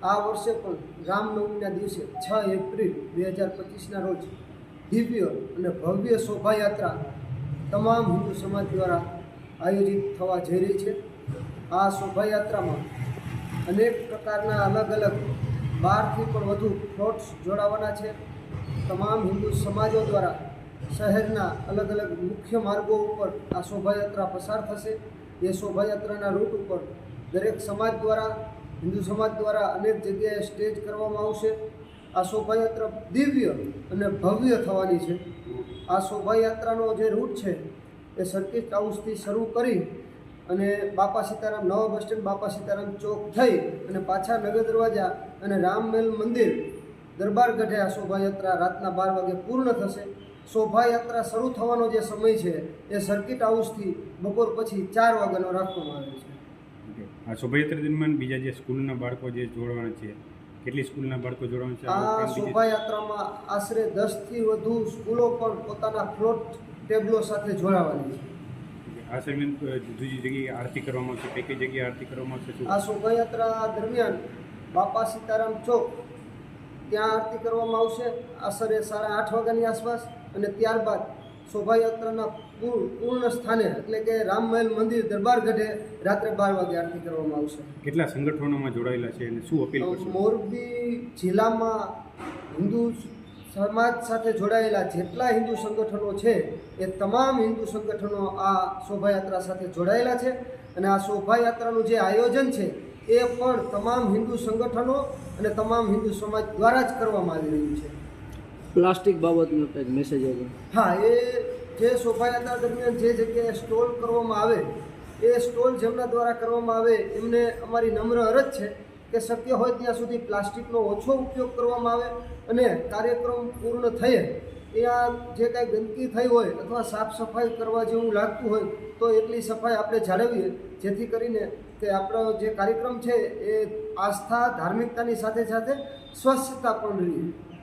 આ વર્ષે પણ રામનવમીના દિવસે 6 એપ્રિલ 2025ના રોજ દિવ્ય અને ભવ્ય શોભાયાત્રા તમામ હિન્દુ સમાજ દ્વારા આયોજિત થવા જઈ રહી છે। આ શોભાયાત્રામાં અનેક પ્રકારના અલગ અલગ 12થી પણ વધુ ફ્લોટ્સ જોડાવાના છે। તમામ હિન્દુ સમાજો દ્વારા શહેરના અલગ અલગ મુખ્ય માર્ગો ઉપર આ શોભાયાત્રા પસાર થશે। એ શોભાયાત્રાના રૂટ ઉપર દરેક સમાજ દ્વારા હિન્દુ સમાજ દ્વારા અનેક જગ્યાએ સ્ટેજ કરવામાં આવશે। આ શોભાયાત્રા દિવ્ય અને ભવ્ય થવાની છે। આ શોભાયાત્રાનો જે રૂટ છે એ સર્કિટ હાઉસથી શરૂ કરી અને બાપા સીતારામ નવા બસ સ્ટેન્ડ બાપા સીતારામ ચોક થઈ અને પાછા નગર દરવાજા અને રામમેલ મંદિર દરબાર ગઢે આ શોભાયાત્રા રાતના 12 વાગે પૂર્ણ થશે। શોભાયાત્રા શરૂ થવાનો જે સમય છે એ સર્કિટ હાઉસથી બપોર પછી 4 વાગ્યાનો રાખવામાં આવ્યો છે। આ શોભાયાત્રા દરમિયાન બીજા જે સ્કૂલના બાળકો જે જોડવાના છે, કેટલી સ્કૂલના બાળકો જોડવાના છે? આ શોભાયાત્રામાં આશરે 10થી વધુ સ્કૂલો પણ પોતાના ફ્લોટ ટેબલો સાથે જોડાવાની છે। આ દરમિયાન જુદી જગ્યાએ આરતી કરવામાં આવશે, કઈ કઈ જગ્યાએ આરતી કરવામાં આવશે? આ શોભાયાત્રા દરમિયાન બાપા સીતારામ ચોક ત્યાં આરતી કરવામાં આવશે આશરે 8:30 વાગ્યાની આસપાસ, અને ત્યારબાદ શોભાયાત્રાના પૂર્ણ સ્થાને એટલે કે રામમહેલ મંદિર દરબાર ગઢે રાત્રે 12 વાગે આરતી કરવામાં આવશે। કેટલા સંગઠનોમાં જોડાયેલા છે અને શું અપીલ કરશો? મોરબી જિલ્લામાં હિન્દુ સમાજ સાથે જોડાયેલા જેટલા હિન્દુ સંગઠનો છે એ તમામ હિન્દુ સંગઠનો આ શોભાયાત્રા સાથે જોડાયેલા છે, અને આ શોભાયાત્રાનું જે આયોજન છે એ પણ તમામ હિન્દુ સંગઠનો અને તમામ હિન્દુ સમાજ દ્વારા જ કરવામાં આવી રહ્યું છે। પ્લાસ્ટિક બાબતનો કંઈક મેસેજ હતો? હા, એ જે શોભાયાત્રા દરમિયાન જે જગ્યાએ સ્ટોલ કરવામાં આવે એ સ્ટોલ જેમના દ્વારા કરવામાં આવે એમને અમારી નમ્ર અરજ છે કે શક્ય હોય ત્યાં સુધી પ્લાસ્ટિકનો ઓછો ઉપયોગ કરવામાં આવે, અને કાર્યક્રમ પૂર્ણ થયે ત્યાં જે કાંઈ ગંદકી થઈ હોય અથવા સાફ સફાઈ કરવા જેવું લાગતું હોય તો એટલી સફાઈ આપણે જાળવીએ, જેથી કરીને કે આપણો જે કાર્યક્રમ છે એ આસ્થા ધાર્મિકતાની સાથે સાથે સ્વચ્છતા પણ રહે।